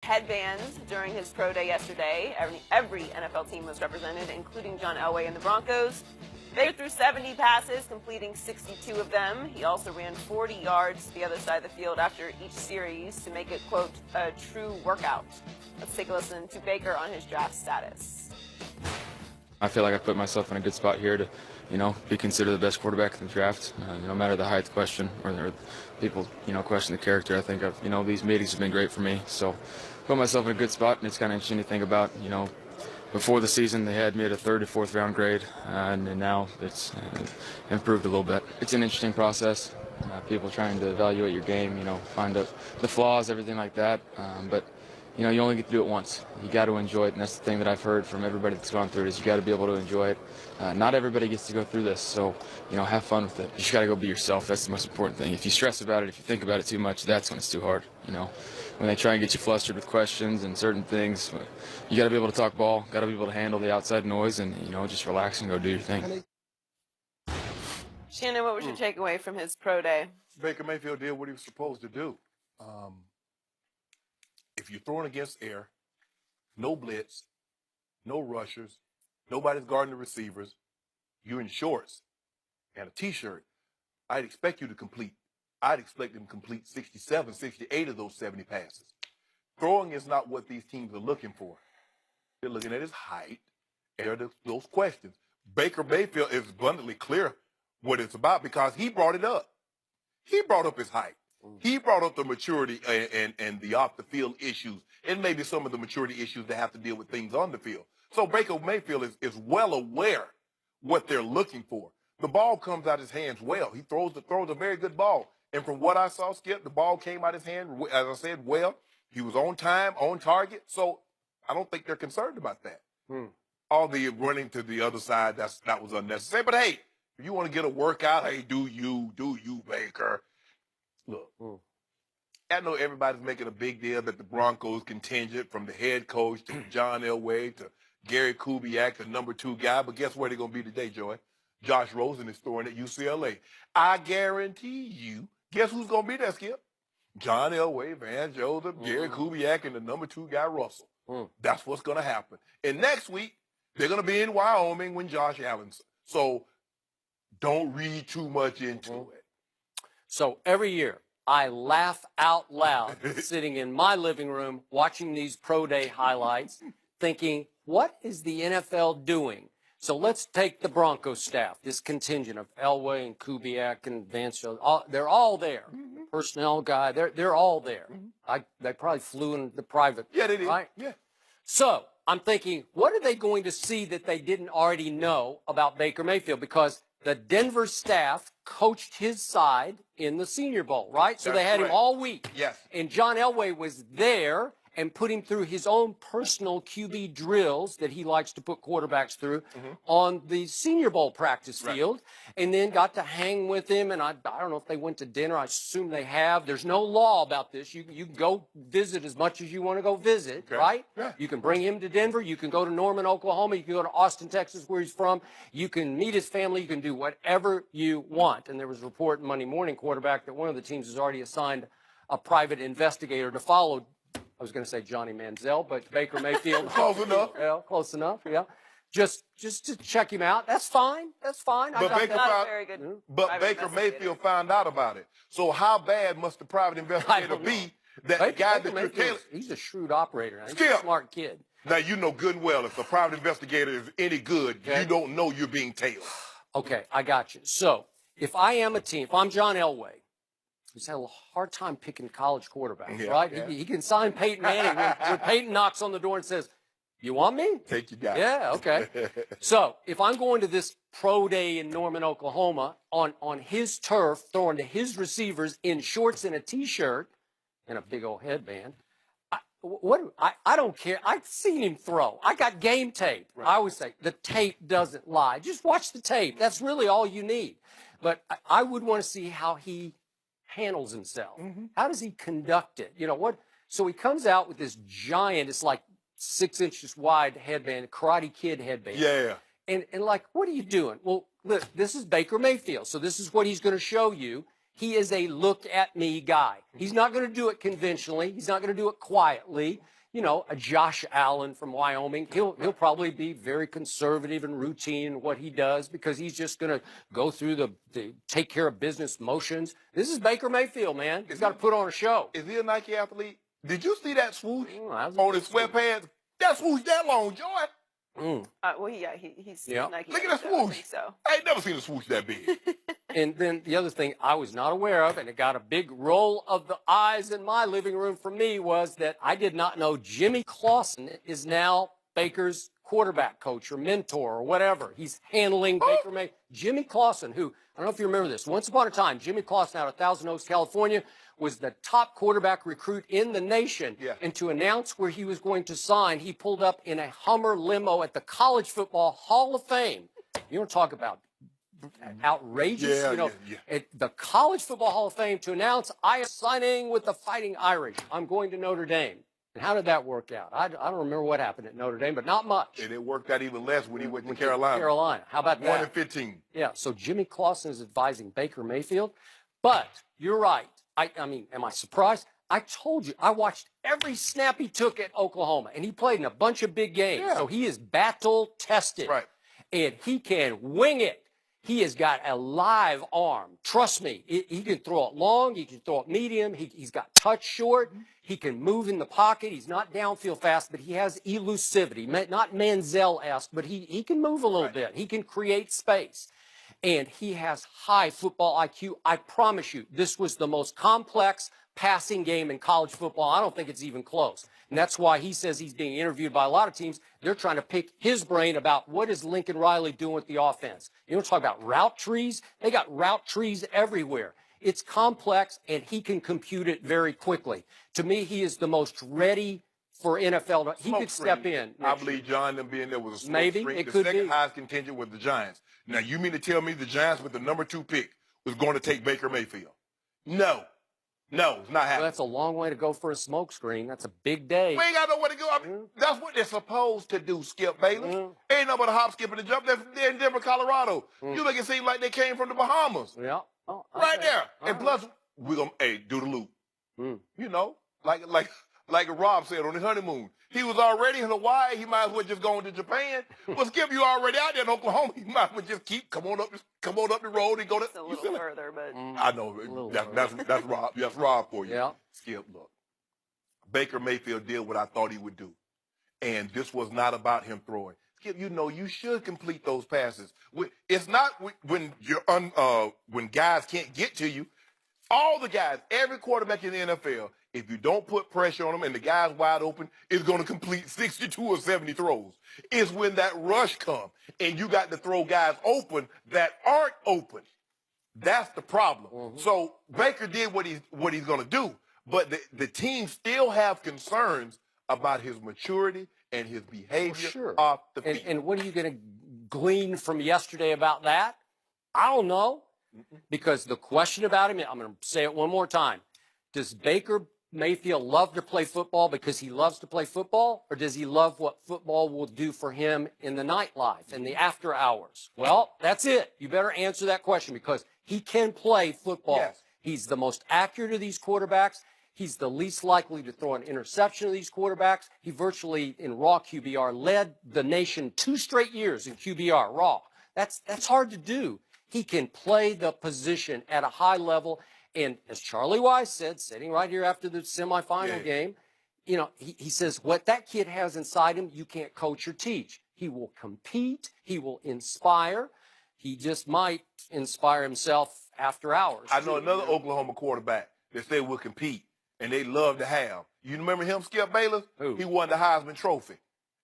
headbands during his pro day yesterday. Every NFL team was represented, including John Elway and the Broncos. Baker threw 70 passes, completing 62 of them. He also ran 40 yards to the other side of the field after each series to make it, quote, a true workout. Let's take a listen to Baker on his draft status. I feel like I put myself in a good spot here to, be considered the best quarterback in the draft. No matter the height question or people, question the character. I think these meetings have been great for me. So put myself in a good spot, and it's kind of interesting to think about, before the season, they had me at a 3rd to 4th round grade, and now it's improved a little bit. It's an interesting process. People trying to evaluate your game, find out the flaws, everything like that. But you only get to do it once. You got to enjoy it, and that's the thing that I've heard from everybody that's gone through it, is you got to be able to enjoy it. Not everybody gets to go through this, so have fun with it. You just got to go be yourself. That's the most important thing. If you stress about it, if you think about it too much, that's when it's too hard. When they try and get you flustered with questions and certain things, you got to be able to talk ball, got to be able to handle the outside noise, and just relax and go do your thing. Shannon, what was your takeaway from his pro day? Baker Mayfield did what he was supposed to do. If you're throwing against air, no blitz, no rushers, nobody's guarding the receivers, you're in shorts and a T-shirt, I'd expect you to complete. I'd expect him to complete 67, 68 of those 70 passes. Throwing is not what these teams are looking for. They're looking at his height and those questions. Baker Mayfield is abundantly clear what it's about because he brought it up. He brought up his height. He brought up the maturity and the off-the-field issues and maybe some of the maturity issues that have to deal with things on the field. So Baker Mayfield is well aware what they're looking for. The ball comes out his hands well. He throws a very good ball. And from what I saw, Skip, the ball came out his hand, as I said, well. He was on time, on target. So I don't think they're concerned about that. All the running to the other side, that was unnecessary. But, hey, if you want to get a workout, hey, do you, Baker. Look, I know everybody's making a big deal that the Broncos contingent from the head coach to John Elway to Gary Kubiak, the number 2 guy. But guess where they're going to be today, Joy? Josh Rosen is throwing at UCLA. I guarantee you, guess who's going to be there, Skip? John Elway, Van Joseph, Gary Kubiak, and the number 2 guy, Russell. That's what's going to happen. And next week, they're going to be in Wyoming when Josh Allen's. So don't read too much into it. So every year, I laugh out loud sitting in my living room watching these pro day highlights, thinking, what is the NFL doing? So let's take the Broncos staff, this contingent of Elway and Kubiak and Vance. They're all there. Personnel guy, they're all there. They probably flew in the private. Yeah, they did. Right? Yeah. So I'm thinking, what are they going to see that they didn't already know about Baker Mayfield? Because the Denver staff coached his side in the Senior Bowl, right? So they had him all week. Yes. And John Elway was there and put him through his own personal QB drills that he likes to put quarterbacks through on the Senior Bowl practice field, and then got to hang with him. And I don't know if they went to dinner. I assume they have. There's no law about this. You can go visit as much as you want to go visit, right? Yeah. You can bring him to Denver. You can go to Norman, Oklahoma. You can go to Austin, Texas, where he's from. You can meet his family. You can do whatever you want. And there was a report in Monday Morning Quarterback that one of the teams has already assigned a private investigator to follow. I was going to say Johnny Manziel, but Baker Mayfield. Close enough. Yeah, close enough. Yeah, just to check him out. That's fine. That's fine. But Baker Mayfield found out about it. So how bad must the private investigator be that the guy that you're tailing? He's a shrewd operator. He's Skip. a smart kid. Now you know good and well if the private investigator is any good, you don't know you're being tailed. Okay, I got you. So if I am a team, if I'm John Elway, he's had a hard time picking college quarterbacks, right? Yeah. He can sign Peyton Manning when Peyton knocks on the door and says, you want me? Take your guy. Yeah, okay. So if I'm going to this pro day in Norman, Oklahoma, on his turf, throwing to his receivers in shorts and a T-shirt and a big old headband, I don't care. I've seen him throw. I got game tape. Right. I always say the tape doesn't lie. Just watch the tape. That's really all you need. But I would want to see how he handles himself. How does he conduct it? So he comes out with this giant, it's like 6 inches wide headband, Karate Kid headband. Yeah. And like, what are you doing? Well, look, this is Baker Mayfield. So this is what he's going to show you. He is a look at me guy. He's not going to do it conventionally. He's not going to do it quietly. you know, a Josh Allen from Wyoming. He'll probably be very conservative and routine in what he does because he's just going to go through the take care of business motions. This is Baker Mayfield, man. He's got to put on a show. Is he a Nike athlete? Did you see that swoosh That was on his sweatpants? That swoosh that long, Joy. Well, yeah, he's Nike. Look at that so I swoosh. think so. I ain't never seen a swoosh that big. And then the other thing I was not aware of, and it got a big roll of the eyes in my living room for me, was that I did not know Jimmy Clausen is now Baker's quarterback coach or mentor or whatever. He's handling Baker Mayfield. Jimmy Clausen, who, I don't know if you remember this, once upon a time, Jimmy Clausen out of Thousand Oaks, California, was the top quarterback recruit in the nation. Yeah. And to announce where he was going to sign, he pulled up in a Hummer limo at the College Football Hall of Fame. You want to talk about outrageous, at the College Football Hall of Fame to announce, I am signing with the Fighting Irish. I'm going to Notre Dame. And how did that work out? I don't remember what happened at Notre Dame, but not much. And it worked out even less when he went to Carolina. How about that? 1-15. Yeah, so Jimmy Clausen is advising Baker Mayfield. But you're right. I mean, am I surprised? I told you, I watched every snap he took at Oklahoma, and he played in a bunch of big games. Yeah. So he is battle-tested. Right. And he can wing it. He has got a live arm. Trust me, he can throw it long. He can throw it medium. He's got touch short. He can move in the pocket. He's not downfield fast, but he has elusivity. Not Manziel-esque, but he can move a little bit. He can create space. And he has high football IQ. I promise you, this was the most complex passing game in college football. I don't think it's even close. And that's why he says he's being interviewed by a lot of teams. They're trying to pick his brain about what is Lincoln Riley doing with the offense. You want to talk about route trees? They got route trees everywhere. It's complex, and he can compute it very quickly. To me, he is the most ready for NFL. He could step in. I believe John them being there was a smoke Maybe screen. it The could second be. highest contingent was the Giants. Now, you mean to tell me the Giants with the number 2 pick was going to take Baker Mayfield? No. No, it's not happening. Well, that's a long way to go for a smoke screen. That's a big day. We ain't got nowhere to go. I mean, that's what they're supposed to do, Skip Bayless. Ain't no but a hop, skip, and a jump. They're in Denver, Colorado. You make it seem like they came from the Bahamas. Yeah. Oh, Right there. All And plus, we're going to, do the loop. You know, like Rob said on his honeymoon. He was already in Hawaii. He might as well just go to Japan. Well, Skip, you already out there in Oklahoma. You might as well just come on up the road and go to. It's a little further, but I know that's Rob. That's Rob for you. Yeah. Skip, look, Baker Mayfield did what I thought he would do, and this was not about him throwing. Skip, you know you should complete those passes. It's not when when guys can't get to you. All the guys, every quarterback in the NFL, if you don't put pressure on them and the guy's wide open, is going to complete 62 or 70 throws. It's when that rush comes and you got to throw guys open that aren't open. That's the problem. So Baker did what he's going to do, but the team still have concerns about his maturity and his behavior off the field. And what are you going to glean from yesterday about that? I don't know. Because the question about him, I'm going to say it one more time. Does Baker Mayfield love to play football because he loves to play football? Or does he love what football will do for him in the nightlife and the after hours? Well, that's it. You better answer that question because he can play football. Yes. He's the most accurate of these quarterbacks. He's the least likely to throw an interception of these quarterbacks. He virtually, in raw QBR, led the nation 2 straight years in QBR, raw. That's hard to do. He can play the position at a high level. And as Charlie Wise said, sitting right here after the semifinal game, you know, he says, what that kid has inside him, you can't coach or teach. He will compete. He will inspire. He just might inspire himself after hours. I know another Oklahoma quarterback that said will compete, and they love to have. You remember him, Skip Bayless? Who? He won the Heisman Trophy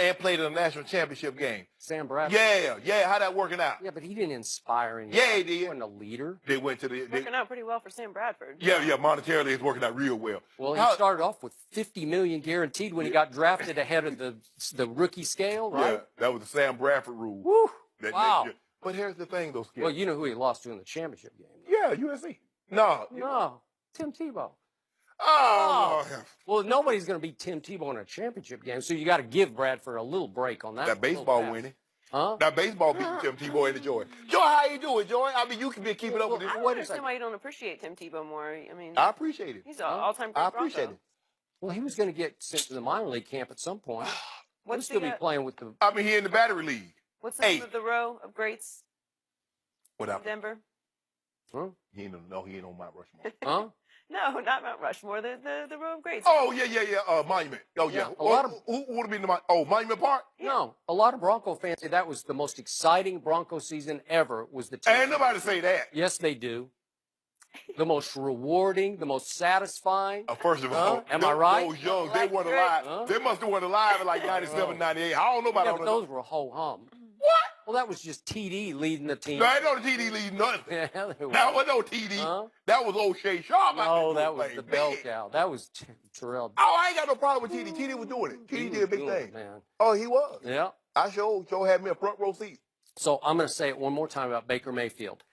and played in a national championship game. Sam Bradford? Yeah. How that working out? Yeah, but he didn't inspire anyone. Yeah, he did. He wasn't a leader. They went to the. working out pretty well for Sam Bradford. Yeah. Monetarily, it's working out real well. Well, he started off with $50 million guaranteed when he got drafted ahead of the rookie scale, right? Yeah, that was the Sam Bradford rule. Woo! Wow. But here's the thing, though, Skip. Well, you know who he lost to in the championship game. Yeah, USC. No. No, Tim Tebow. Oh. Well, nobody's going to beat Tim Tebow in a championship game, so you got to give Bradford a little break on that. That baseball winning. Huh? That baseball beating Tim Tebow into Joy. Joy, how you doing, Joy? I mean, you can be keeping up with this. I don't understand why you don't appreciate Tim Tebow more. I mean, I appreciate it. he's an all-time great I appreciate Bronco. it. Well, he was going to get sent to the minor league camp at some point. He'll What's still the be playing with the. I mean, he in the battery league. what's the name of the row of greats What in happened? Denver? Huh? He ain't on Mount Rushmore. Huh? No, not Mount Rushmore. The row of greats. Oh, yeah. Monument. Oh, yeah. Yeah, a lot of- Who would have been the Monument Park? No, a lot of Bronco fans say that was the most exciting Bronco season ever. Was the team. Ain't nobody say that. Yes, they do. The most rewarding, the most satisfying. First of all, Am I right? Those young, they weren't Electric. alive. Huh? They must have went alive in like 97, 98. I don't know about Yeah, all but that. those were ho hum. What? Well, that was just TD leading the team. No, ain't no TD lead nothing. Yeah, they were. That was no TD. Huh? That was O'Shea Sharp. No, that was the bell big. cow. That was Terrell. Oh, I ain't got no problem with TD. TD was doing it. He TD was did a big doing thing. it, man. Oh, he was. Yeah. I sure had me a front row seat. So I'm going to say it one more time about Baker Mayfield.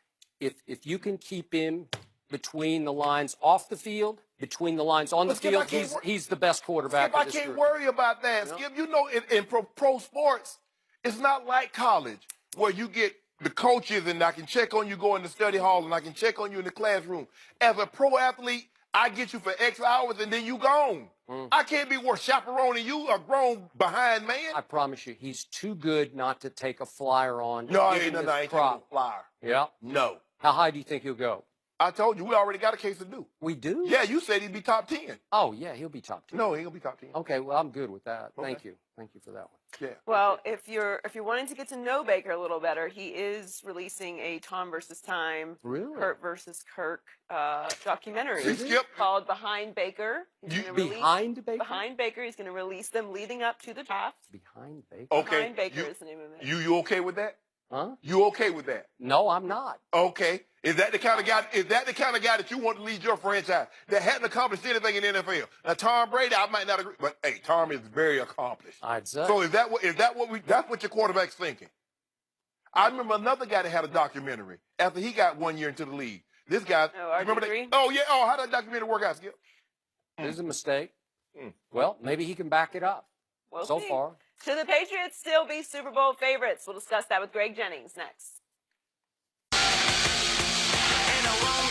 If you can keep him between the lines off the field, between the lines on the But Skip, I field, can't he's the best quarterback. Skip, I of this can't group. worry about that. Yeah. Skip, you know, in pro sports, it's not like college where you get the coaches and I can check on you going to study hall and I can check on you in the classroom. As a pro athlete, I get you for X hours and then you gone. I can't be worth chaperoning you, a grown behind man. I promise you, he's too good not to take a flyer on. No, Give ain't him nothing. this I ain't prop. taking a flyer. Yeah. No. How high do you think he'll go? I told you, we already got a case to do. We do? Yeah, you said he'd be top 10. Oh, yeah, he'll be top 10. No, he ain't gonna be top 10. Okay, well, I'm good with that. Okay. Thank you. Thank you for that one. Yeah. Well, if you're wanting to get to know Baker a little better, he is releasing a Tom versus Time, Really? Kurt versus Kirk documentary See, Skip? called Behind Baker. He's gonna Behind Baker? Behind Baker. He's going to release them leading up to the draft. Behind Baker? Okay. Behind Baker you, is the name of it. you okay with that? Huh? You okay with that? No, I'm not. Okay. Is that the kind of guy? Is that the kind of guy that you want to lead your franchise that hadn't accomplished anything in the NFL? Now, Tom Brady, I might not agree, but hey, Tom is very accomplished. I'd say. So is that what that's what your quarterback's thinking? I remember another guy that had a documentary after he got 1 year into the league. This guy, Oh, you remember that? RG3? Oh yeah. Oh, how did that documentary work out, Skip? There's a mistake. Mm. Well, maybe he can back it up. We'll So see. far. Should the Patriots still be Super Bowl favorites? We'll discuss that with Greg Jennings next. Ain't no wrong